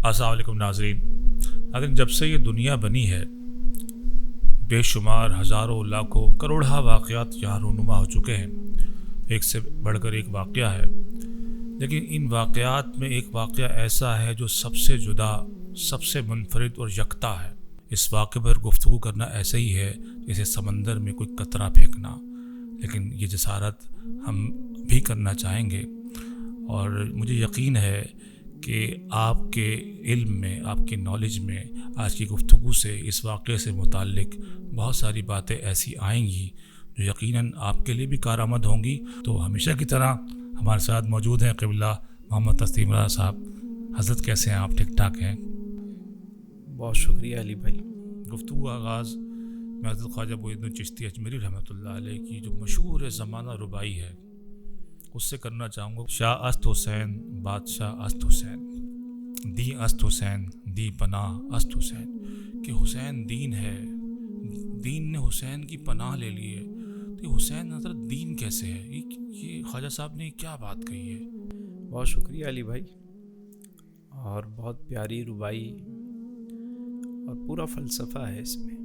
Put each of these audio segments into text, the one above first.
السلام علیکم ناظرین. لیکن جب سے یہ دنیا بنی ہے بے شمار ہزاروں لاکھوں کروڑہ واقعات یہاں رونما ہو چکے ہیں. ایک سے بڑھ کر ایک واقعہ ہے، لیکن ان واقعات میں ایک واقعہ ایسا ہے جو سب سے جدا، سب سے منفرد اور یکتا ہے. اس واقعے پر گفتگو کرنا ایسا ہی ہے جیسے سمندر میں کوئی قطرہ پھینکنا، لیکن یہ جسارت ہم بھی کرنا چاہیں گے. اور مجھے یقین ہے کہ آپ کے علم میں، آپ کے نالج میں آج کی گفتگو سے اس واقعے سے متعلق بہت ساری باتیں ایسی آئیں گی جو یقیناً آپ کے لیے بھی کارآمد ہوں گی. تو ہمیشہ کی طرح ہمارے ساتھ موجود ہیں قبلہ محمد تسلیم رضا صاحب. حضرت کیسے ہیں آپ؟ ٹھیک ٹھاک ہیں؟ بہت شکریہ علی بھائی. گفتگو کا آغاز میں حضرت خواجہ معین الدین چشتی اجمیری رحمۃ اللہ علیہ کی جو مشہور زمانہ ربائی ہے اس سے کرنا چاہوں گا. شاہ است حسین بادشاہ است حسین، دی است حسین دی پناہ است حسین. کہ حسین دین ہے، دین نے حسین کی پناہ لے لی ہے. تو حسین حضرت دین کیسے ہے؟ یہ خواجہ صاحب نے کیا بات کہی ہے؟ بہت شکریہ علی بھائی. اور بہت پیاری ربائی اور پورا فلسفہ ہے اس میں.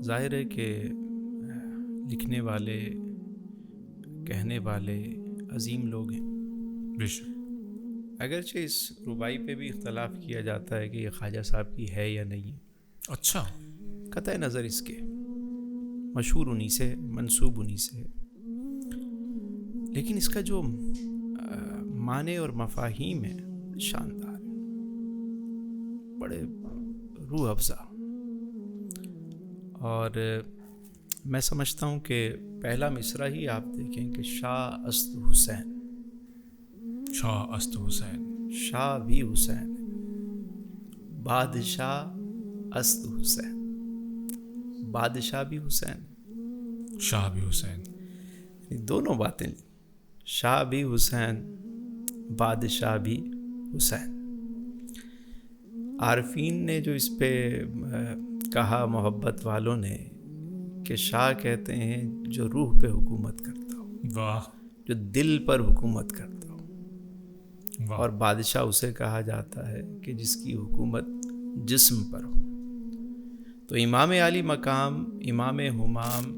ظاہر ہے کہ لکھنے والے، کہنے والے عظیم لوگ ہیں. بے شک. اگرچہ اس ربائی پہ بھی اختلاف کیا جاتا ہے کہ یہ خواجہ صاحب کی ہے یا نہیں. اچھا. قطع نظر اس کے مشہور انہی سے، منسوب انہی سے، لیکن اس کا جو معنی اور مفاہیم ہے شاندار ہے، بڑے روح افزا. اور میں سمجھتا ہوں کہ پہلا مصرع ہی آپ دیکھیں کہ شاہ است حسین. شاہ است حسین، شاہ بھی حسین، بادشاہ است حسین. بادشاہ بھی حسین، شاہ بھی حسین. دونوں باتیں لی. شاہ بھی حسین، بادشاہ بھی حسین. عارفین نے جو اس پہ کہا، محبت والوں نے، کہ شاہ کہتے ہیں جو روح پہ حکومت کرتا ہو، واہ، جو دل پر حکومت کرتا ہو. واہ. اور بادشاہ اسے کہا جاتا ہے کہ جس کی حکومت جسم پر ہو. تو امام عالی مقام، امام ہمام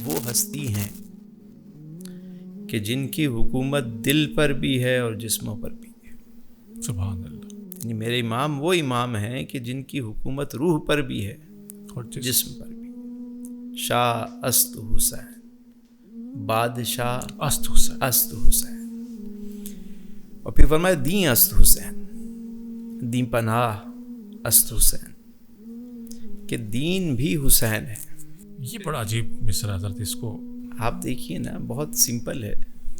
وہ ہستی ہیں کہ جن کی حکومت دل پر بھی ہے اور جسموں پر بھی ہے. سبحان اللہ. یعنی میرے امام وہ امام ہیں کہ جن کی حکومت روح پر بھی ہے اور جسم پر بھی. شاہ است حسین، بادشاہ است حسین. است حسین. اور پھر فرمایا دین است حسین، دین پناہ است حسین، کہ دین بھی حسین ہے. یہ بڑا عجیب مصرع حضرت. اس کو آپ دیکھیے نا، بہت سمپل ہے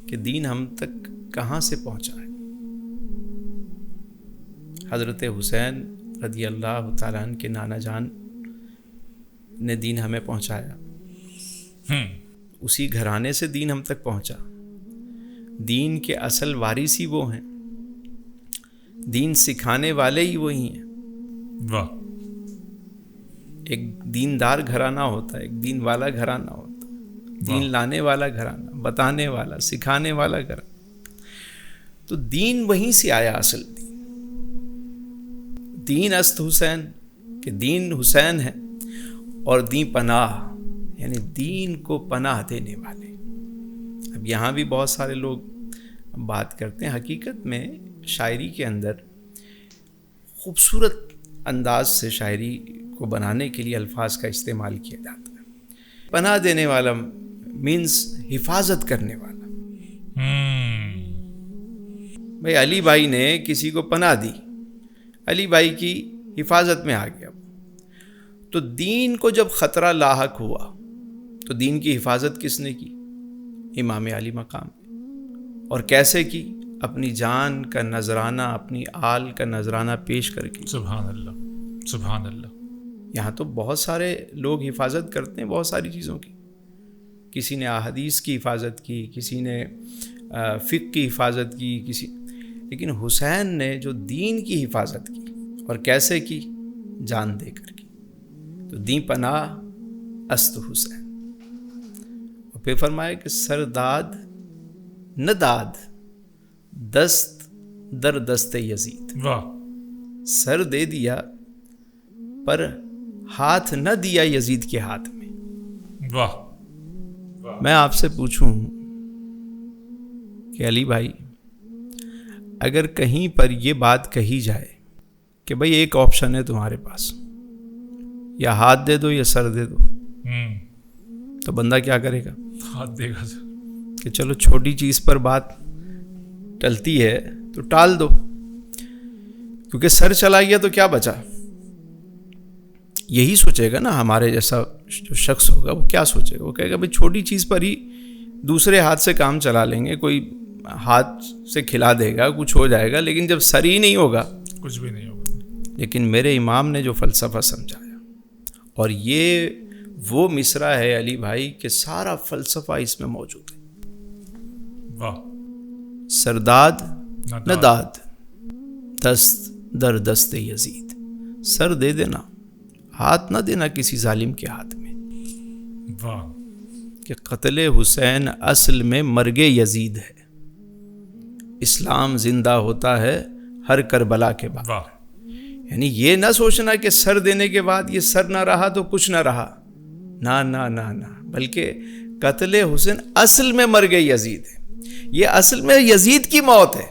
کہ دین ہم تک کہاں سے پہنچا ہے. حضرت حسین رضی اللہ تعالیٰ عنہ کے نانا جان نے دین ہمیں پہنچایا. اسی گھرانے سے دین ہم تک پہنچا. دین کے اصل وارث ہی وہ ہیں، دین سکھانے والے ہی وہی ہیں. واہ. ایک دیندار گھرانہ ہوتا ہے، ایک دین والا گھرانہ ہوتا ہے، دین لانے والا گھرانہ، بتانے والا، سکھانے والا گھرانہ. تو دین وہیں سے آیا. اصل دین است حسین کہ دین حسین ہے، اور دین پناہ یعنی دین کو پناہ دینے والے. اب یہاں بھی بہت سارے لوگ بات کرتے ہیں، حقیقت میں شاعری کے اندر خوبصورت انداز سے شاعری کو بنانے کے لیے الفاظ کا استعمال کیا جاتا ہے. پناہ دینے والا مینز حفاظت کرنے والا. بھائی علی بھائی نے کسی کو پناہ دی، علی بھائی کی حفاظت میں آ گیا. تو دین کو جب خطرہ لاحق ہوا تو دین کی حفاظت کس نے کی؟ امام علی مقام. اور کیسے کی؟ اپنی جان کا نذرانہ، اپنی آل کا نذرانہ پیش کر کے. سبحان اللہ، سبحان اللہ. یہاں تو بہت سارے لوگ حفاظت کرتے ہیں بہت ساری چیزوں کی. کسی نے احادیث کی حفاظت کی، کسی نے فقہ کی حفاظت کی، لیکن حسین نے جو دین کی حفاظت کی، اور کیسے کی؟ جان دے کر کی. تو دین پناہ است حسین. اور پھر فرمایا کہ سرداد نہ داد دست در دست یزید. واہ. سر دے دیا پر ہاتھ نہ دیا یزید کے ہاتھ میں. واہ. میں آپ سے پوچھوں کہ علی بھائی اگر کہیں پر یہ بات کہی جائے کہ بھئی ایک آپشن ہے تمہارے پاس, یا ہاتھ دے دو یا سر دے دو, تو بندہ کیا کرے گا؟ ہاتھ دے گا. کہ چلو چھوٹی چیز پر بات ٹلتی ہے تو ٹال دو, کیونکہ سر چلا گیا تو کیا بچا. یہی سوچے گا نا ہمارے جیسا جو شخص ہوگا, وہ کیا سوچے گا؟ وہ کہے گا بھئی چھوٹی چیز پر ہی دوسرے ہاتھ سے کام چلا لیں گے, کوئی ہاتھ سے کھلا دے گا, کچھ ہو جائے گا, لیکن جب سر ہی نہیں ہوگا کچھ بھی نہیں ہوگا. لیکن میرے امام نے جو فلسفہ سمجھایا, اور یہ وہ مصرع ہے علی بھائی کہ سارا فلسفہ اس میں موجود ہے. واہ. سرداد نہ داد, دست در دست یزید. سر دے دینا, ہاتھ نہ دینا کسی ظالم کے ہاتھ میں. واہ. کہ قتل حسین اصل میں مرگ یزید ہے. اسلام زندہ ہوتا ہے ہر کربلا کے بعد. واہ. یعنی یہ نہ سوچنا کہ سر دینے کے بعد یہ سر نہ رہا تو کچھ نہ رہا, نہ نہ نہ نہ, بلکہ قتل حسین اصل میں مرگ یزید ہے. یہ اصل میں یزید کی موت ہے,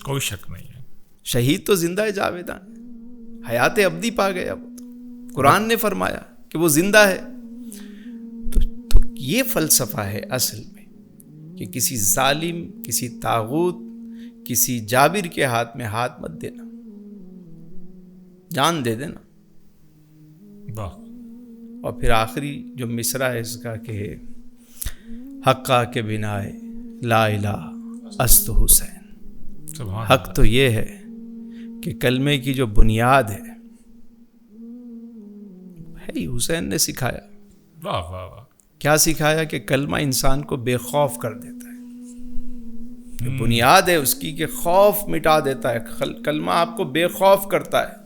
کوئی شک نہیں ہے. شہید تو زندہ ہے جاویدان, حیات ابدی پا گیا. وہ تو قرآن نے فرمایا کہ وہ زندہ ہے. تو یہ فلسفہ ہے اصل میں کہ کسی ظالم, کسی طاغوت, کسی جابر کے ہاتھ میں ہاتھ مت دینا, جان دے دینا. واہ. اور پھر آخری جو مصرع ہے اس کا کہ حقا کے بنائے لا الہ است حسین. سبحان حق تو یہ ہے کہ کلمے کی جو بنیاد ہے حسین نے سکھایا. واہ واہ واہ. کیا سکھایا؟ کہ کلمہ انسان کو بے خوف کر دیتا ہے. جو بنیاد ہے اس کی کہ خوف مٹا دیتا ہے. کلمہ آپ کو بے خوف کرتا ہے.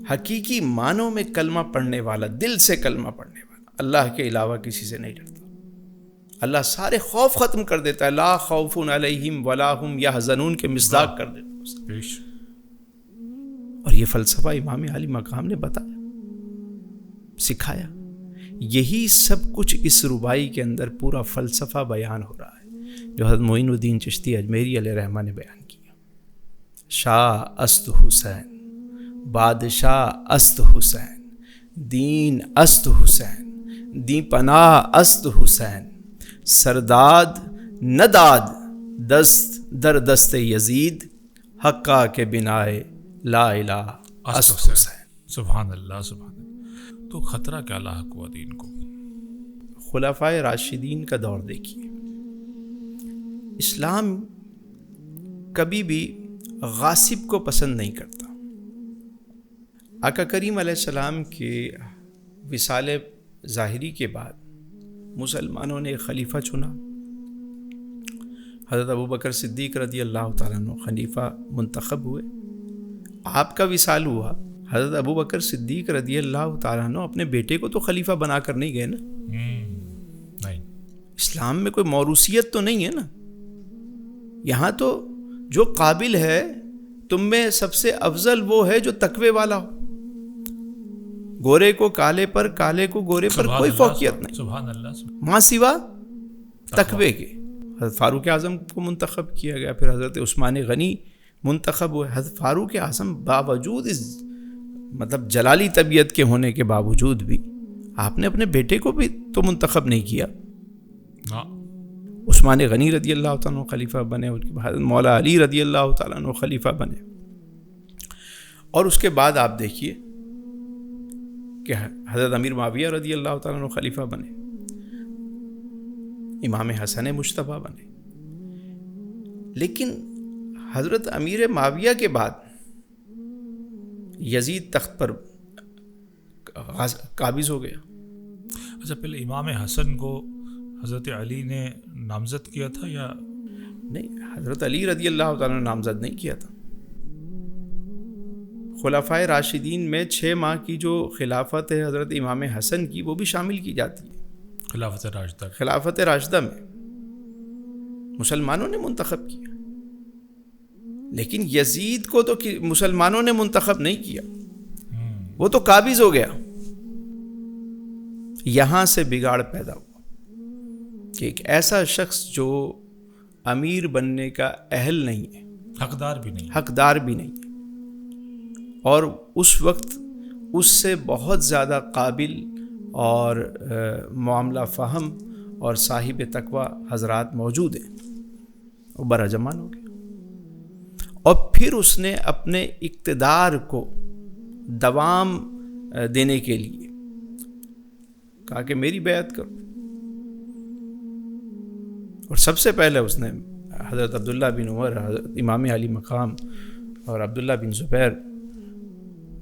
حقیقی معنوں میں کلمہ پڑھنے والا, دل سے کلمہ پڑھنے والا, اللہ کے علاوہ کسی سے نہیں ڈرتا. اللہ سارے خوف ختم کر دیتا ہے. لا خوف علیہم ولا ہم یحزنون کے مصداق کر دیتا ہے. اور یہ فلسفہ امام علی مقام نے بتایا, سکھایا. یہی سب کچھ اس ربائی کے اندر پورا فلسفہ بیان ہو رہا ہے جو حضرت معین الدین چشتی اجمیری علیہ رحمہ نے بیان کیا. شاہ است حسین, بادشاہ است حسین, دین است حسین, دی پناہ است حسین, سرداد نداد, دست در دست یزید, حقا کے بنائے لا الہ است حسین. سبحان اللہ سبحان اللہ. تو خطرہ کیا لاحق ہوا دین کو؟ خلفائے راشدین کا دور دیکھیے. اسلام کبھی بھی غاصب کو پسند نہیں کرتا. آقا کریم علیہ السلام کے وصال ظاہری کے بعد مسلمانوں نے ایک خلیفہ چنا. حضرت ابوبکر صدیق رضی اللہ تعالیٰ عنہ خلیفہ منتخب ہوئے. آپ کا وصال ہوا. حضرت ابوبکر صدیق رضی اللہ تعالیٰ عنہ اپنے بیٹے کو تو خلیفہ بنا کر نہیں گئے نا. نہیں. اسلام میں کوئی موروثیت تو نہیں ہے نا. یہاں تو جو قابل ہے تم میں سب سے افضل وہ ہے جو تقوی والا ہو. گورے کو کالے پر, کالے کو گورے پر کوئی فوقیت نہیں. سبحان اللہ. ماں سوا تقوی کے. حضرت فاروق اعظم کو منتخب کیا گیا, پھر حضرت عثمان غنی منتخب ہوئے. حضرت فاروق اعظم باوجود اس مطلب جلالی طبیعت کے ہونے کے باوجود بھی آپ نے اپنے بیٹے کو بھی تو منتخب نہیں کیا. عثمان غنی رضی اللہ تعالیٰ عنہ خلیفہ بنے, اس کے بعد مولا علی رضی اللہ تعالیٰ عنہ خلیفہ بنے, اور اس کے بعد آپ دیکھیے کہ حضرت امیر معاویہ رضی اللہ تعالیٰ عنہ خلیفہ بنے, امام حسن مجتبیٰ بنے. لیکن حضرت امیر معاویہ کے بعد یزید تخت پر قابض ہو گیا. اچھا, پہلے امام حسن کو حضرت علی نے نامزد کیا تھا یا نہیں؟ حضرت علی رضی اللہ تعالیٰ نے نامزد نہیں کیا تھا. خلفائے راشدین میں 6 ماہ کی جو خلافت ہے حضرت امام حسن کی, وہ بھی شامل کی جاتی ہے خلافت راشدہ. خلافت راشدہ میں مسلمانوں نے منتخب کیا, لیکن یزید کو تو مسلمانوں نے منتخب نہیں کیا، وہ تو قابض ہو گیا. یہاں سے بگاڑ پیدا ہوا کہ ایک ایسا شخص جو امیر بننے کا اہل نہیں ہے، حقدار بھی نہیں ہے، اور اس وقت اس سے بہت زیادہ قابل اور معاملہ فہم اور صاحب تقوی حضرات موجود ہیں، وہ براجمان ہو گیا. اور پھر اس نے اپنے اقتدار کو دوام دینے کے لیے کہا کہ میری بیعت کرو. اور سب سے پہلے اس نے حضرت عبداللہ بن عمر، حضرت امام علی مقام اور عبداللہ بن زبیر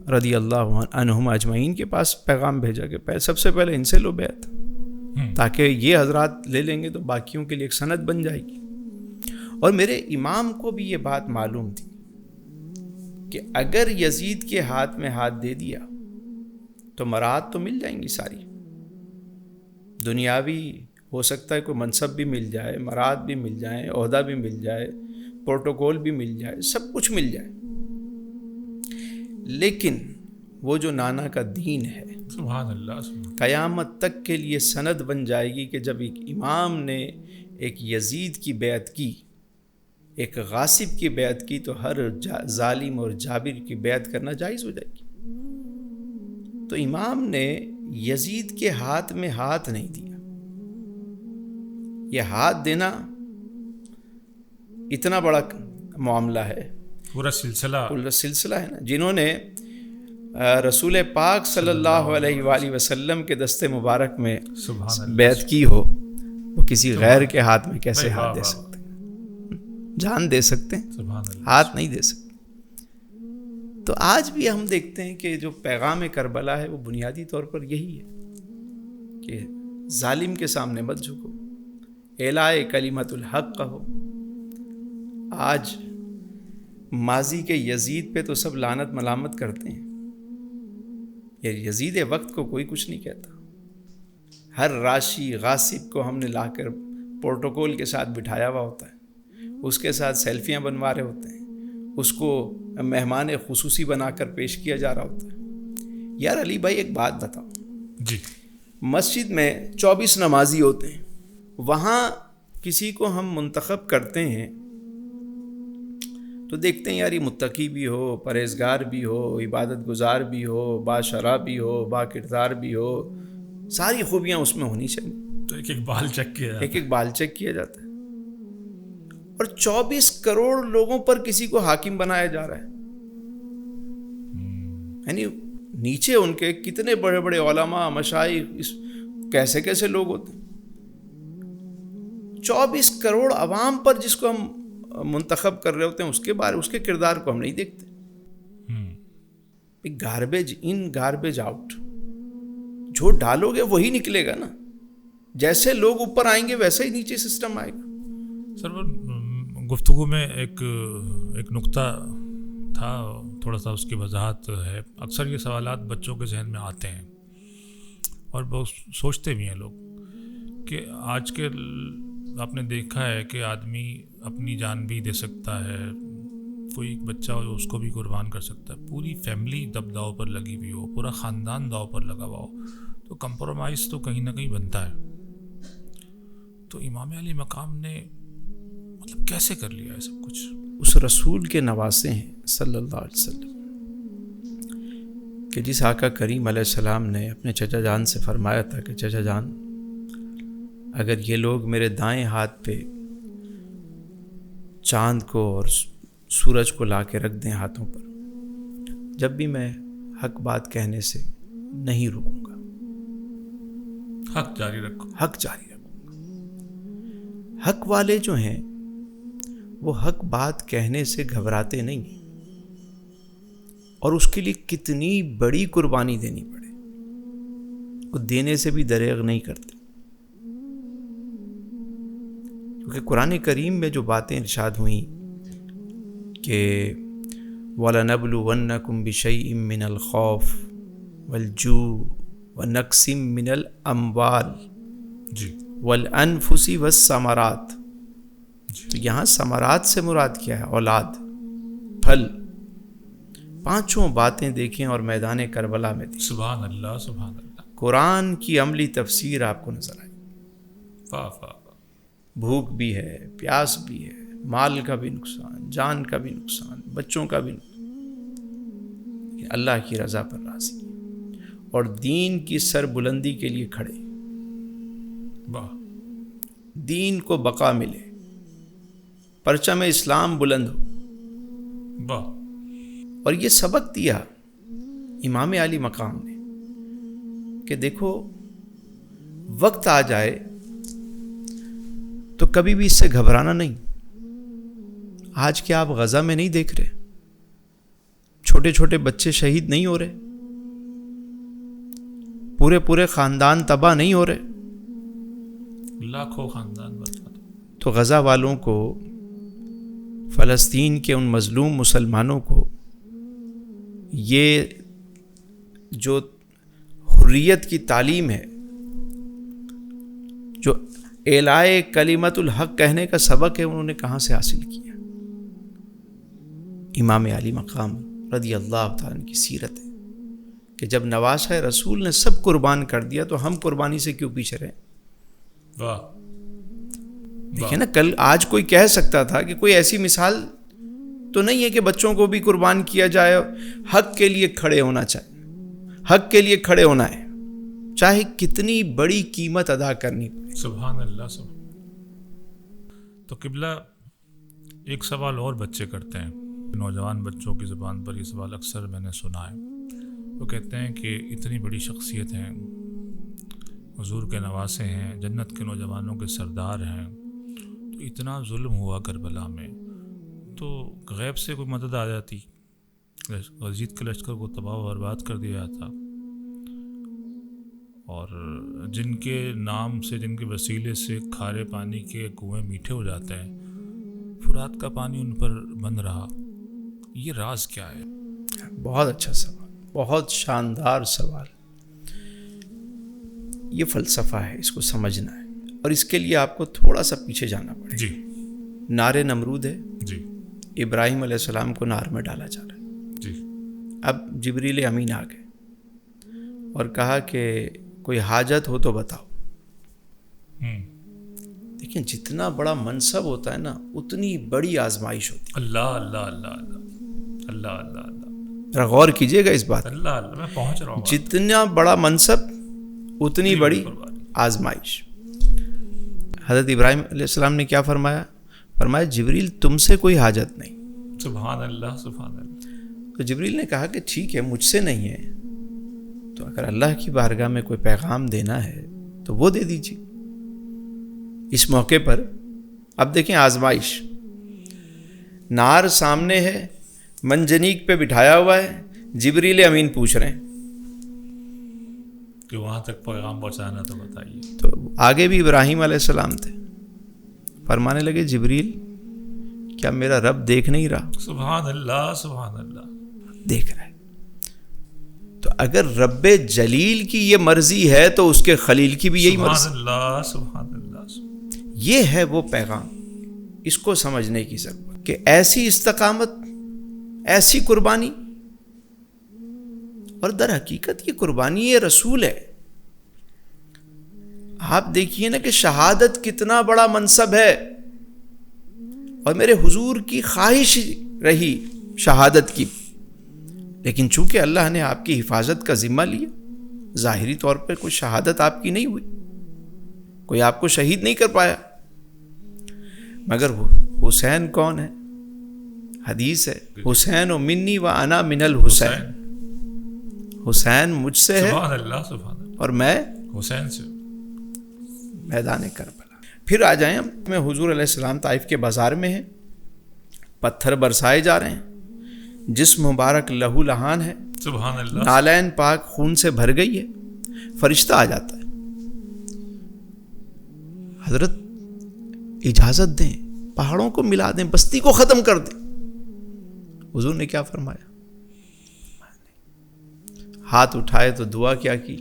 رضی اللہ عنہما اجمعین کے پاس پیغام بھیجا کہ سب سے پہلے ان سے لو بیعت، تاکہ یہ حضرات لے لیں گے تو باقیوں کے لیے ایک سند بن جائے گی. اور میرے امام کو بھی یہ بات معلوم تھی کہ اگر یزید کے ہاتھ میں ہاتھ دے دیا تو مراد تو مل جائیں گی ساری، دنیاوی ہو سکتا ہے کوئی منصب بھی مل جائے، مراد بھی مل جائیں، عہدہ بھی مل جائے، پروٹوکول بھی مل جائے، سب کچھ مل جائے، لیکن وہ جو نانا کا دین ہے سبحان اللہ قیامت تک کے لیے سند بن جائے گی کہ جب ایک امام نے ایک یزید کی بیعت کی، ایک غاصب کی بیعت کی، تو ہر ظالم اور جابر کی بیعت کرنا جائز ہو جائے گی. تو امام نے یزید کے ہاتھ میں ہاتھ نہیں دیا. یہ ہاتھ دینا اتنا بڑا معاملہ ہے، پورا سلسلہ ہے نا. جنہوں نے رسول پاک صلی اللہ علیہ وآلہ وسلم کے دست مبارک میں بیعت کی ہو، وہ کسی غیر کے ہاتھ میں کیسے ہاتھ دے سکتے ہیں؟ جان دے سکتے ہیں، ہاتھ نہیں دے سکتے. تو آج بھی ہم دیکھتے ہیں کہ جو پیغام کربلا ہے وہ بنیادی طور پر یہی ہے کہ ظالم کے سامنے مت جھکو، اعلاء کلمت الحق کہو. آج ماضی کے یزید پہ تو سب لعنت ملامت کرتے ہیں، یہ یزید وقت کو کوئی کچھ نہیں کہتا. ہر راشی غاصب کو ہم نے لا کر پروٹوکول کے ساتھ بٹھایا ہوا ہوتا ہے، اس کے ساتھ سیلفیاں بنوا رہے ہوتے ہیں، اس کو مہمان خصوصی بنا کر پیش کیا جا رہا ہوتا ہے. یار علی بھائی ایک بات بتاؤ، جی مسجد میں 24 نمازی ہوتے ہیں، وہاں کسی کو ہم منتخب کرتے ہیں تو دیکھتے ہیں یار یہ متقی بھی ہو، پرہیزگار بھی ہو، عبادت گزار بھی ہو، باشرع بھی ہو، با کردار بھی ہو، ساری خوبیاں اس میں ہونی چاہیے. تو ایک ایک بال چیک کیا جاتا ہے. اور 24 کروڑ لوگوں پر کسی کو حاکم بنایا جا رہا ہے. یعنی نیچے ان کے کتنے بڑے بڑے علماء، مشائخ، کیسے کیسے لوگ ہوتے ہیں. 24 کروڑ عوام پر جس کو ہم منتخب کر رہے ہوتے ہیں، اس کے کردار کو ہم نہیں دیکھتے. گاربیج ان گاربیج آؤٹ، جو ڈالو گے وہی نکلے گا نا. جیسے لوگ اوپر آئیں گے ویسے ہی نیچے سسٹم آئے گا. سر گفتگو میں ایک نقطہ تھا، تھوڑا سا اس کی وضاحت ہے. اکثر یہ سوالات بچوں کے ذہن میں آتے ہیں اور بہت سوچتے بھی ہیں لوگ کہ آج کے آپ نے دیکھا ہے کہ آدمی اپنی جان بھی دے سکتا ہے، کوئی ایک بچہ ہو اس کو بھی قربان کر سکتا ہے، پوری فیملی دب داؤ پر لگی ہوئی ہو، پورا خاندان داؤ پر لگا ہوا ہو، تو کمپرومائز تو کہیں نہ کہیں بنتا ہے. تو امام علی مقام نے مطلب کیسے کر لیا ہے سب کچھ؟ اس رسول کے نواسے ہیں صلی اللہ علیہ وسلم کہ جس آقا کریم علیہ السلام نے اپنے چچا جان سے فرمایا تھا کہ چچا جان اگر یہ لوگ میرے دائیں ہاتھ پہ چاند کو اور سورج کو لا کے رکھ دیں ہاتھوں پر، جب بھی میں حق بات کہنے سے نہیں رکوں گا، حق جاری رکھوں گا. حق والے جو ہیں وہ حق بات کہنے سے گھبراتے نہیں، اور اس کے لیے کتنی بڑی قربانی دینی پڑے وہ دینے سے بھی دریغ نہیں کرتے. کیونکہ قرآن کریم میں جو باتیں ارشاد ہوئیں کہ وَلَنَبْلُوَنَّكُمْ بِشَيْءٍ مِّنَ الْخَوْفِ وَالْجُوعِ وَنَقْصٍ مِّنَ الْأَمْوَالِ وَالْأَنفُسِ وَالثَّمَرَاتِ. تو یہاں ثمرات سے مراد کیا ہے؟ اولاد. پھل، پانچوں باتیں دیکھیں اور میدان کربلا میں دیکھیں. سبحان اللہ سبحان اللہ. قرآن کی عملی تفسیر آپ کو نظر آئی. واہ واہ واہ. بھوک بھی ہے، پیاس بھی ہے، مال کا بھی نقصان، جان کا بھی نقصان، بچوں کا بھی نقصان، اللہ کی رضا پر راضی اور دین کی سر بلندی کے لیے کھڑے. واہ. دین کو بقا ملے، پرچم اسلام بلند ہو. واہ. اور یہ سبق دیا امام علی مقام نے کہ دیکھو وقت آ جائے تو کبھی بھی اس سے گھبرانا نہیں. آج کیا آپ غزہ میں نہیں دیکھ رہے؟ چھوٹے چھوٹے بچے شہید نہیں ہو رہے؟ پورے پورے خاندان تباہ نہیں ہو رہے؟ لاکھوں خاندان برباد. تو غزہ والوں کو، فلسطین کے ان مظلوم مسلمانوں کو یہ جو حریت کی تعلیم ہے، جو اعلائے کلمت الحق کہنے کا سبق ہے، انہوں نے کہاں سے حاصل کیا؟ امام علی مقام رضی اللہ تعالیٰ عنہ کی سیرت ہے کہ جب نواسہ رسول نے سب قربان کر دیا تو ہم قربانی سے کیوں پیچھے رہے؟ واہ. دیکھیں نا، کل آج کوئی کہہ سکتا تھا کہ کوئی ایسی مثال تو نہیں ہے کہ بچوں کو بھی قربان کیا جائے. حق کے لیے کھڑے ہونا چاہیے، حق کے لیے کھڑے ہونا ہے، چاہے کتنی بڑی قیمت ادا کرنی پڑے. سبحان اللہ سبحان. تو قبلہ ایک سوال اور بچے کرتے ہیں، نوجوان بچوں کی زبان پر یہ سوال اکثر میں نے سنا ہے. وہ کہتے ہیں کہ اتنی بڑی شخصیت ہیں، حضور کے نواسے ہیں، جنت کے نوجوانوں کے سردار ہیں، تو اتنا ظلم ہوا کربلا میں، تو غیب سے کوئی مدد آ جاتی، یزید کے لشکر کو تباہ و برباد کر دیا جاتا، اور جن کے نام سے، جن کے وسیلے سے کھارے پانی کے کنویں میٹھے ہو جاتے ہیں، فرات کا پانی ان پر بند رہا. یہ راز کیا ہے؟ بہت اچھا سوال، بہت شاندار سوال. یہ فلسفہ ہے، اس کو سمجھنا ہے، اور اس کے لیے آپ کو تھوڑا سا پیچھے جانا پڑے. جی. نار نمرود ہے، جی. ابراہیم علیہ السلام کو نار میں ڈالا جا رہا ہے. جی. اب جبریل امین آ گئے اور کہا کہ کوئی حاجت ہو تو بتاؤ. دیکھیں جتنا بڑا منصب ہوتا ہے نا، اتنی بڑی آزمائش ہوتی ہے. اللہ اللہ اللہ اللہ اللہ اللہ اللہ. ذرا غور کیجئے گا اس بات. اللہ اللہ، میں پہنچ رہا ہوں. جتنا بڑا منصب اتنی بڑی آزمائش. حضرت ابراہیم علیہ السلام نے کیا فرمایا؟ فرمایا جبریل تم سے کوئی حاجت نہیں. سبحان اللہ سبحان اللہ. تو جبریل نے کہا کہ ٹھیک ہے، مجھ سے نہیں ہے، تو اگر اللہ کی بارگاہ میں کوئی پیغام دینا ہے تو وہ دے دیجیے. اس موقع پر اب دیکھیں آزمائش، نار سامنے ہے، منجنیق پہ بٹھایا ہوا ہے، جبریل امین پوچھ رہے ہیں کہ وہاں تک پیغام پہنچانا تو بتائیے. تو آگے بھی ابراہیم علیہ السلام تھے. فرمانے لگے جبریل کیا میرا رب دیکھ نہیں رہا؟ سبحان اللہ سبحان اللہ. دیکھ رہا ہے. تو اگر رب جلیل کی یہ مرضی ہے تو اس کے خلیل کی بھی یہی مرضی. سبحان اللہ سبحان اللہ. یہ ہے وہ پیغام. اس کو سمجھنے کی ضرورت کہ ایسی استقامت، ایسی قربانی، اور در حقیقت یہ قربانی رسول ہے. آپ دیکھیے نا کہ شہادت کتنا بڑا منصب ہے، اور میرے حضور کی خواہش رہی شہادت کی، لیکن چونکہ اللہ نے آپ کی حفاظت کا ذمہ لیا، ظاہری طور پر کوئی شہادت آپ کی نہیں ہوئی، کوئی آپ کو شہید نہیں کر پایا. مگر وہ حسین کون ہے؟ حدیث ہے حسین و منی و انا من الحسین. حسین مجھ سے ہے سبحان اللہ سبحان اللہ، اور میں حسین سے. میدان کربلا. پھر آ جائیں میں حضور علیہ السلام طائف کے بازار میں ہیں، پتھر برسائے جا رہے ہیں، جسم مبارک لہو لہان ہے، سبحان اللہ. نالین پاک خون سے بھر گئی ہے. فرشتہ آ جاتا ہے، حضرت اجازت دیں، پہاڑوں کو ملا دیں، بستی کو ختم کر دیں. حضور نے کیا فرمایا؟ ہاتھ اٹھائے تو دعا کیا کی؟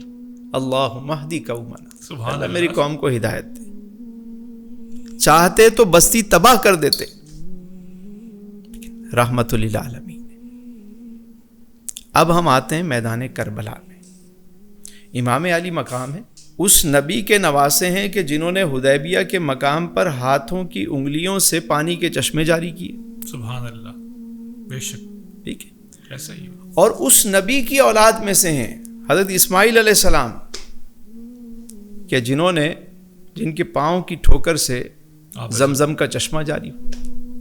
اللہم اہدی قومنا، اللہ میری قوم کو ہدایت دے. چاہتے تو بستی تباہ کر دیتے، رحمت للعالمین. اب ہم آتے ہیں میدان کربلا میں. امام علی مقام ہے، اس نبی کے نواسے ہیں کہ جنہوں نے حدیبیہ کے مقام پر ہاتھوں کی انگلیوں سے پانی کے چشمے جاری کیے. سبحان اللہ، بے شک. ٹھیک ہے. ایسا ہی اور اس نبی کی اولاد میں سے ہیں حضرت اسماعیل علیہ السلام کہ جن کے پاؤں کی ٹھوکر سے زمزم کا چشمہ جاری ہو،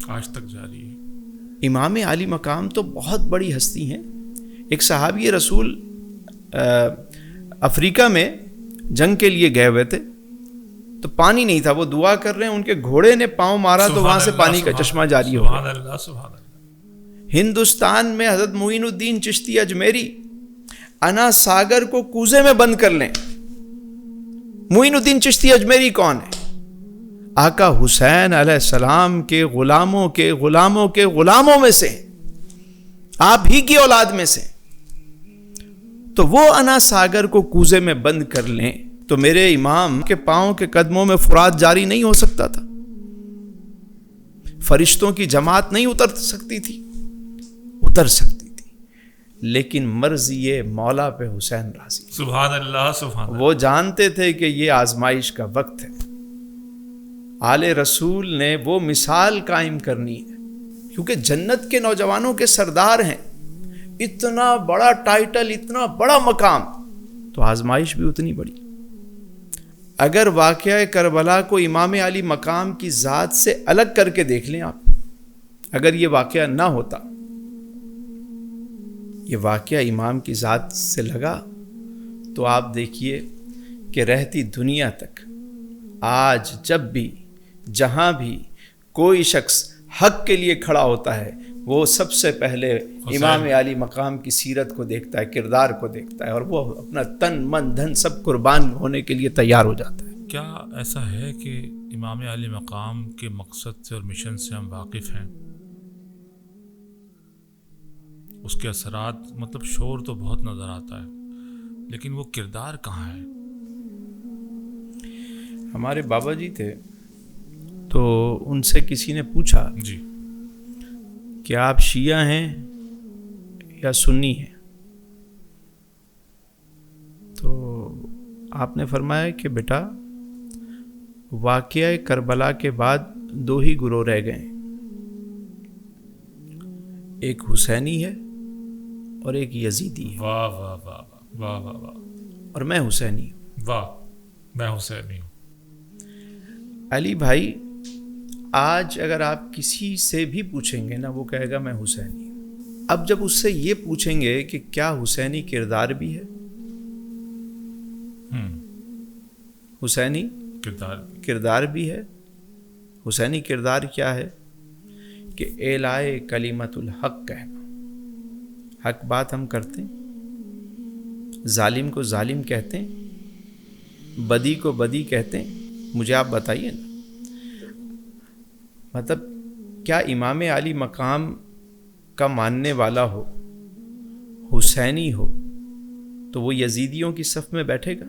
آج تک جاری ہے. امام علی مقام تو بہت بڑی ہستی ہیں. ایک صحابی رسول افریقہ میں جنگ کے لیے گئے ہوئے تھے، تو پانی نہیں تھا، وہ دعا کر رہے ہیں، ان کے گھوڑے نے پاؤں مارا تو وہاں سے پانی کا چشمہ جاری ہو گیا. سبحان اللہ، سبحان اللہ. ہندوستان میں حضرت معین الدین چشتی اجمیری انا ساگر کو کوزے میں بند کر لیں. معین الدین چشتی اجمیری کون ہے؟ آقا حسین علیہ السلام کے غلاموں کے غلاموں کے غلاموں میں سے، آپ ہی کی اولاد میں سے. تو وہ انا ساگر کو کوزے میں بند کر لیں تو میرے امام کے پاؤں کے قدموں میں فرات جاری نہیں ہو سکتا تھا، فرشتوں کی جماعت نہیں اتر سکتی تھی، اتر سکتی تھی، لیکن مرضی مولا پہ حسین راضی. سبحان اللہ، سبحان اللہ. وہ جانتے تھے کہ یہ آزمائش کا وقت ہے، آل رسول نے وہ مثال قائم کرنی ہے، کیونکہ جنت کے نوجوانوں کے سردار ہیں. اتنا بڑا ٹائٹل، اتنا بڑا مقام، تو آزمائش بھی اتنی بڑی. اگر واقعہ کربلا کو امام علی مقام کی ذات سے الگ کر کے دیکھ لیں آپ، اگر یہ واقعہ نہ ہوتا، یہ واقعہ امام کی ذات سے لگا، تو آپ دیکھیے کہ رہتی دنیا تک آج جب بھی جہاں بھی کوئی شخص حق کے لیے کھڑا ہوتا ہے، وہ سب سے پہلے امام علی مقام کی سیرت کو دیکھتا ہے، کردار کو دیکھتا ہے، اور وہ اپنا تن من دھن سب قربان ہونے کے لیے تیار ہو جاتا ہے. کیا ایسا ہے کہ امام علی مقام کے مقصد سے اور مشن سے ہم واقف ہیں؟ اس کے اثرات، مطلب شور تو بہت نظر آتا ہے، لیکن وہ کردار کہاں ہے؟ ہمارے بابا جی تھے، تو ان سے کسی نے پوچھا جی کہ آپ شیعہ ہیں یا سنی ہیں؟ تو آپ نے فرمایا کہ بیٹا، واقعہ کربلا کے بعد دو ہی گروہ رہ گئے، ایک حسینی ہے اور ایک یزیدی ہے. واہ واہ واہ واہ واہ واہ. اور میں حسینی ہوں. واہ، میں حسینی ہوں. علی بھائی، آج اگر آپ کسی سے بھی پوچھیں گے نا، وہ کہے گا میں حسینی ہوں. اب جب اس سے یہ پوچھیں گے کہ کیا حسینی کردار بھی ہے؟ حسینی کردار بھی ہے. حسینی کردار کیا ہے؟ کہ اعلائے کلمت الحق کہنا. حق بات ہم کرتے ہیں، ظالم کو ظالم کہتے ہیں، بدی کو بدی کہتے ہیں. مجھے آپ بتائیے نا، مطلب کیا امام علی مقام کا ماننے والا ہو، حسینی ہو، تو وہ یزیدیوں کی صف میں بیٹھے گا؟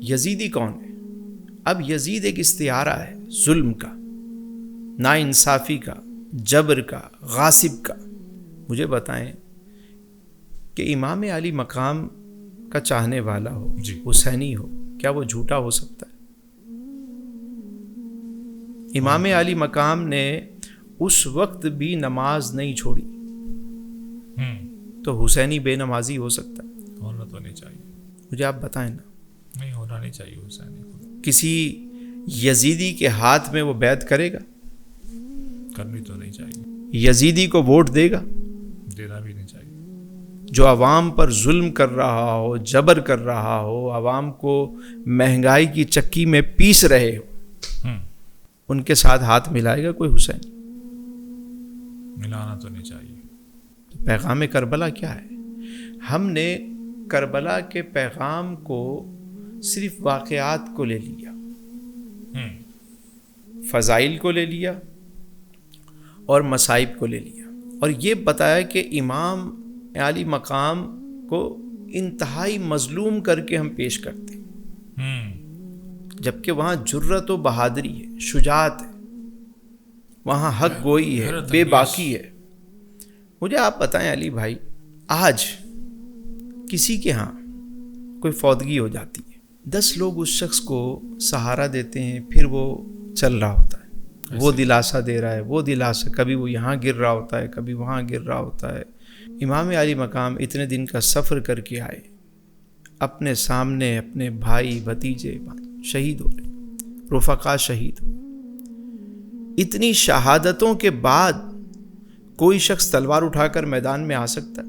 یزیدی کون ہے؟ اب یزید ایک استعارہ ہے ظلم کا، ناانصافی کا، جبر کا، غاصب کا. مجھے بتائیں کہ امام علی مقام کا چاہنے والا ہو، جی، حسینی ہو، کیا وہ جھوٹا ہو سکتا ہے؟ امام علی مقام نے اس وقت بھی نماز نہیں چھوڑی، تو حسینی بے نمازی ہو سکتا ہے؟ ہونا تو نہیں چاہیے. مجھے آپ بتائیں نا. نہیں ہونا نہیں چاہیے حسینی کو. کسی یزیدی کے ہاتھ میں وہ بیعت کرے گا؟ کرنی تو نہیں چاہیے. یزیدی کو ووٹ دے گا؟ دینا بھی نہیں چاہیے. جو عوام پر ظلم کر رہا ہو، جبر کر رہا ہو، عوام کو مہنگائی کی چکی میں پیس رہے ہو، ان کے ساتھ ہاتھ ملائے گا کوئی حسین؟ ملانا تو نہیں چاہیے. پیغام کربلا کیا ہے؟ ہم نے کربلا کے پیغام کو صرف واقعات کو لے لیا، فضائل کو لے لیا اور مصائب کو لے لیا، اور یہ بتایا کہ امام علی مقام کو انتہائی مظلوم کر کے ہم پیش کرتے ہیں، جبکہ وہاں جرت و بہادری ہے، شجاعت ہے، وہاں حق گوئی ہے، بے باکی ہے۔ مجھے آپ بتائیں علی بھائی، آج کسی کے ہاں کوئی فوتگی ہو جاتی ہے، 10 لوگ اس شخص کو سہارا دیتے ہیں، پھر وہ چل رہا ہوتا ہے، وہ دلاسا دے رہا ہے، وہ دلاسا، کبھی وہ یہاں گر رہا ہوتا ہے، کبھی وہاں گر رہا ہوتا ہے۔ امام علی مقام اتنے دن کا سفر کر کے آئے، اپنے سامنے اپنے بھائی بھتیجے شہید ہو رہے، رفقا شہید ہو۔ اتنی شہادتوں کے بعد کوئی شخص تلوار اٹھا کر میدان میں آ سکتا ہے؟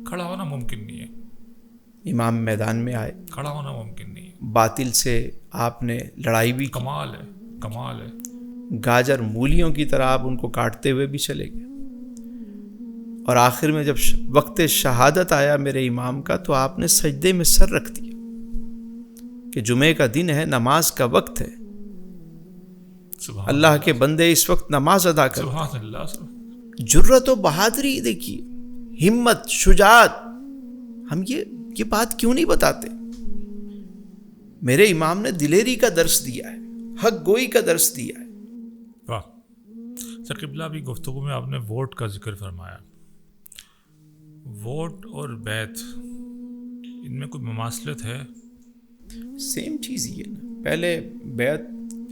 کھڑا ہونا ممکن نہیں ہے۔ امام میدان میں آئے، کھڑا ہونا ممکن نہیں ہے۔ باطل سے آپ نے لڑائی بھی کی، کمال ہے، کمال ہے۔ گاجر مولیوں کی طرح آپ ان کو کاٹتے ہوئے بھی چلے گئے، اور آخر میں جب وقت شہادت آیا میرے امام کا، تو آپ نے سجدے میں سر رکھ دیا کہ جمعے کا دن ہے، نماز کا وقت ہے، اللہ کے بندے اس وقت نماز ادا کرتے۔ سبحان اللہ، سبحان۔ جرأت و بہادری دیکھیے، ہمت، شجاعت، ہم یہ بات کیوں نہیں بتاتے؟ میرے امام نے دلیری کا درس دیا ہے، حق گوئی کا درس دیا ہے۔ واہ سر قبلہ، ابھی گفتگو میں آپ نے ووٹ کا ذکر فرمایا، ووٹ اور بیعت، ان میں کوئی مماثلت ہے؟ سیم چیز ہی ہے نا۔ پہلے بیعت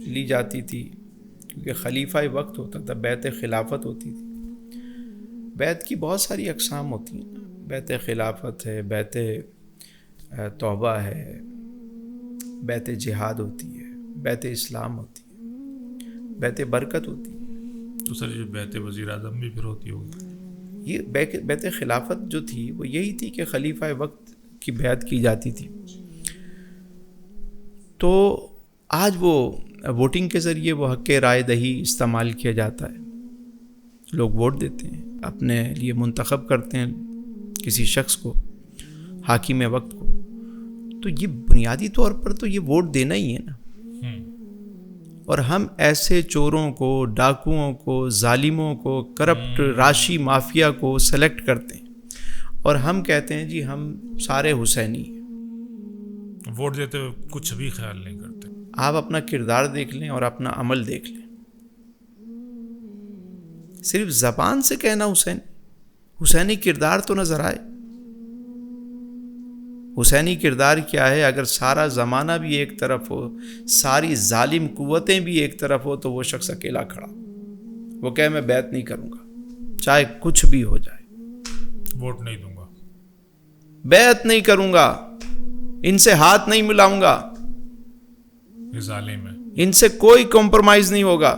لی جاتی تھی کیونکہ خلیفہ وقت ہوتا تھا، بیعت خلافت ہوتی تھی۔ بیعت کی بہت ساری اقسام ہوتی ہیں، بیعت خلافت ہے، بیعت توبہ ہے، بیعت جہاد ہوتی ہے، بیعت اسلام ہوتی ہے، بیعت برکت ہوتی ہے۔ تو سر یہ بیعت وزیر اعظم بھی پھر ہوتی ہوگی؟ یہ بیعت خلافت جو تھی وہ یہی تھی کہ خلیفہ وقت کی بیعت کی جاتی تھی۔ تو آج وہ ووٹنگ کے ذریعے وہ حق رائے دہی استعمال کیا جاتا ہے، لوگ ووٹ دیتے ہیں، اپنے لیے منتخب کرتے ہیں کسی شخص کو، حاکم وقت کو۔ تو یہ بنیادی طور پر تو یہ ووٹ دینا ہی ہے نا۔ اور ہم ایسے چوروں کو، ڈاکوؤں کو، ظالموں کو، کرپٹ راشی مافیا کو سلیکٹ کرتے ہیں، اور ہم کہتے ہیں جی ہم سارے حسینی ہیں۔ ووٹ دیتے ہوئے کچھ بھی خیال نہیں کرتے۔ آپ اپنا کردار دیکھ لیں اور اپنا عمل دیکھ لیں۔ صرف زبان سے کہنا حسینی کردار تو نظر آئے۔ حسینی کردار کیا ہے؟ اگر سارا زمانہ بھی ایک طرف ہو، ساری ظالم قوتیں بھی ایک طرف ہو، تو وہ شخص اکیلا کھڑا، وہ کہے میں بیعت نہیں کروں گا چاہے کچھ بھی ہو جائے، ووٹ نہیں دوں گا، بیعت نہیں کروں گا، ان سے ہاتھ نہیں ملاؤں گا، یہ ظالم ہے، ان سے کوئی کمپرومائز نہیں ہوگا،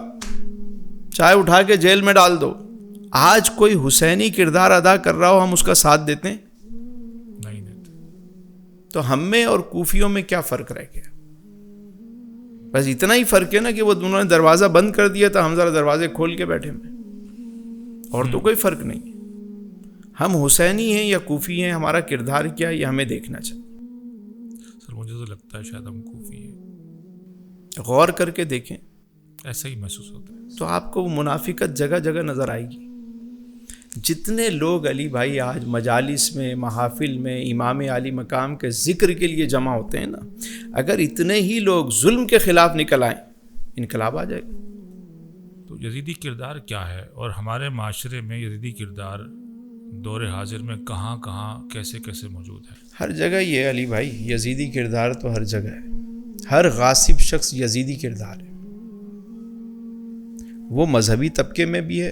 چاہے اٹھا کے جیل میں ڈال دو۔ آج کوئی حسینی کردار ادا کر رہا ہو، ہم اس کا ساتھ دیتے ہیں؟ نہیں دیتے۔ تو ہم میں اور کوفیوں میں کیا فرق رہ گیا؟ بس اتنا ہی فرق ہے نا کہ وہ دونوں نے دروازہ بند کر دیا تھا، ہم ذرا دروازے کھول کے بیٹھے ہوئے، اور تو کوئی فرق نہیں ہے۔ ہم حسینی ہیں یا کوفی ہیں، ہمارا کردار کیا ہے یہ ہمیں دیکھنا چاہیے۔ سر مجھے تو لگتا ہے شاید ہم کوفی ہیں، غور کر کے دیکھیں، ایسا ہی محسوس ہوتا ہے۔ تو آپ کو وہ منافقت جگہ جگہ نظر آئے گی۔ جتنے لوگ علی بھائی آج مجالس میں، محافل میں امام علی مقام کے ذکر کے لیے جمع ہوتے ہیں نا، اگر اتنے ہی لوگ ظلم کے خلاف نکل آئیں، انقلاب آ جائے گا۔ تو یزیدی کردار کیا ہے، اور ہمارے معاشرے میں یزیدی کردار دور حاضر میں کہاں کہاں کیسے کیسے موجود ہے؟ ہر جگہ یہ علی بھائی، یزیدی کردار تو ہر جگہ ہے۔ ہر غاصب شخص یزیدی کردار ہے۔ وہ مذہبی طبقے میں بھی ہے،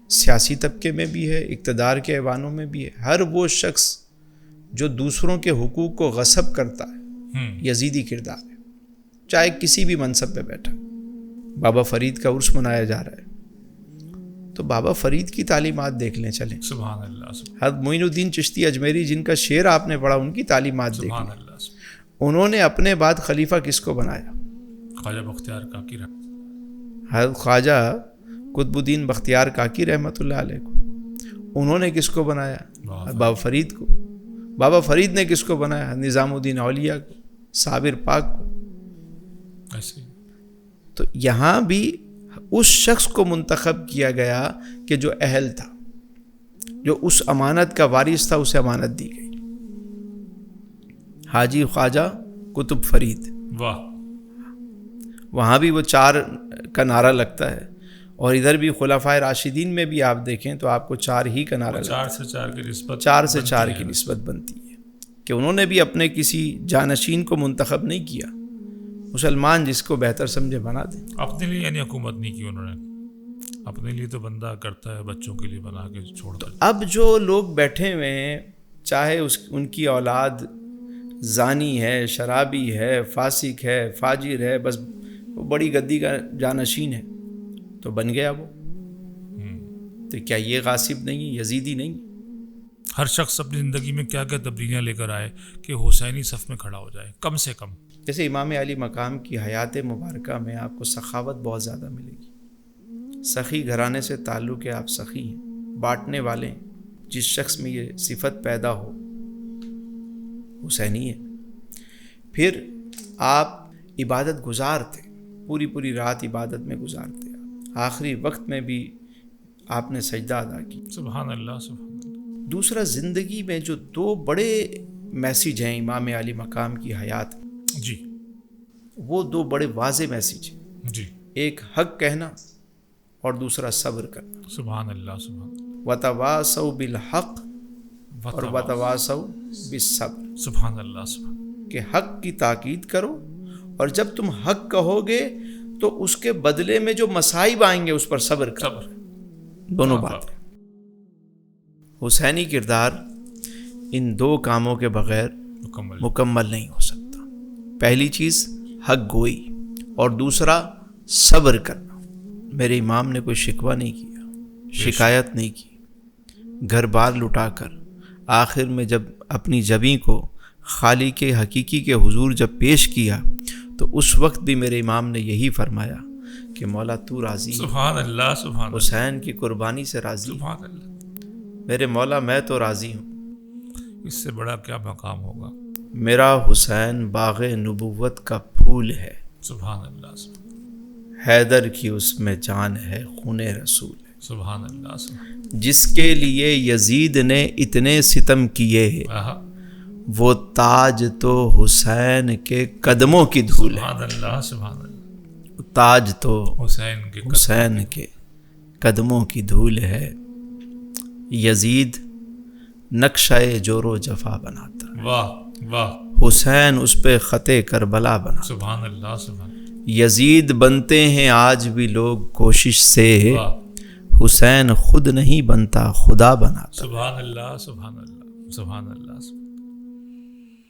سیاسی طبقے میں بھی ہے، اقتدار کے ایوانوں میں بھی ہے۔ ہر وہ شخص جو دوسروں کے حقوق کو غصب کرتا ہے، یزیدی کردار ہے، چاہے کسی بھی منصب پہ بیٹھا۔ بابا فرید کا عرس منایا جا رہا ہے، تو بابا فرید کی تعلیمات دیکھ لیں، چلیں۔ سبحان اللہ، سبحان حضرت معین الدین چشتی اجمیری جن کا شعر آپ نے پڑھا، ان کی تعلیمات دیکھ لیں۔ اللہ، انہوں نے اپنے بعد خلیفہ کس کو بنایا؟ خواجہ بختیار کاکی رحمۃ حضرت خواجہ قطب الدین بختیار کاکی رحمۃ اللہ علیہ کو۔ انہوں نے کس کو بنایا؟ بابا فرید کو۔ بابا فرید نے کس کو بنایا؟ نظام الدین اولیاء کو، صابر پاک کو۔ ایسے ہی۔ تو یہاں بھی اس شخص کو منتخب کیا گیا کہ جو اہل تھا، جو اس امانت کا وارث تھا، اسے امانت دی گئی۔ حاجی خواجہ قطب فرید، واہ، وہاں بھی وہ 4 کا نعرہ لگتا ہے، اور ادھر بھی خلفائے راشدین میں بھی آپ دیکھیں تو آپ کو 4 ہی کا نعرہ لگتا ہے، 4 سے 4 کی نسبت 4 سے 4 کی نسبت بنتی ہے کہ انہوں نے بھی اپنے کسی جانشین کو منتخب نہیں کیا، مسلمان جس کو بہتر سمجھے بنا دیں. اپنے لیے یعنی حکومت نہیں کی انہوں نے، اپنے لیے تو بندہ کرتا ہے، بچوں کے لیے بنا کے چھوڑتا ہے. اب جو لوگ بیٹھے ہوئے ہیں، چاہے ان کی اولاد زانی ہے، شرابی ہے، فاسق ہے، فاجر ہے، بس وہ بڑی گدی کا جانشین ہے تو بن گیا وہ. تو کیا یہ غاصب نہیں ہے، یزیدی نہیں؟ ہر شخص اپنی زندگی میں کیا کیا تبدیلیاں لے کر آئے کہ حسینی صف میں کھڑا ہو جائے کم سے کم. جیسے امام علی مقام کی حیات مبارکہ میں آپ کو سخاوت بہت زیادہ ملے گی. سخی گھرانے سے تعلق ہے، آپ سخی ہیں، بانٹنے والے ہیں. جس شخص میں یہ صفت پیدا ہو حسینی ہے. پھر آپ عبادت گزار تھے، پوری رات عبادت میں گزارتے. آخری وقت میں بھی آپ نے سجدہ ادا کی. سبحان اللہ سبحان اللہ. دوسرا، زندگی میں جو 2 بڑے میسیج ہیں امام علی مقام کی حیات، جی وہ 2 بڑے واضح میسیج ہیں. جی. ایک حق کہنا اور دوسرا صبر کرنا. سبحان اللہ سبحان اللہ. وتواصوا بالحق اور وتواصوا بالصبر. سبحان اللہ سبحان اللہ. کہ حق کی تاکید کرو، اور جب تم حق کہو گے تو اس کے بدلے میں جو مصائب آئیں گے اس پر صبر کرو. دونوں باتیں. حسینی کردار ان 2 کاموں کے بغیر مکمل نہیں ہو سکتا. پہلی چیز حق گوئی اور دوسرا صبر کرنا. میرے امام نے کوئی شکوہ نہیں کیا، شکایت نہیں کی. گھر بار لٹا کر آخر میں جب اپنی جبیں کو خالق کے حقیقی کے حضور جب پیش کیا تو اس وقت بھی میرے امام نے یہی فرمایا کہ مولا تو راضی. سبحان اللہ سبحان اللہ. حسین کی قربانی سے راضی. سبحان اللہ. میرے مولا میں تو راضی ہوں. اس سے بڑا کیا مقام ہوگا. میرا حسین باغ نبوت کا پھول ہے. سبحان اللہ سبحان اللہ. حیدر کی اس میں جان ہے، خون رسول ہے. سبحان اللہ سبحان اللہ. جس کے لیے یزید نے اتنے ستم کیے ہیں، وہ تاج تو حسین کے قدموں کی دھول ہے. سبحان اللہ سبحان اللہ. تاج تو حسین کے قدموں کی دھول ہے. یزید نقشہ جور و جفا بناتا، واہ واہ. حسین اس پہ خط کربلا بنا. سبحان اللہ سبحان اللہ. یزید بنتے ہیں آج بھی لوگ کوشش سے، واہ. حسین خود نہیں بنتا، خدا بناتا. سبحان اللہ سبحان اللہ. سبحان اللہ.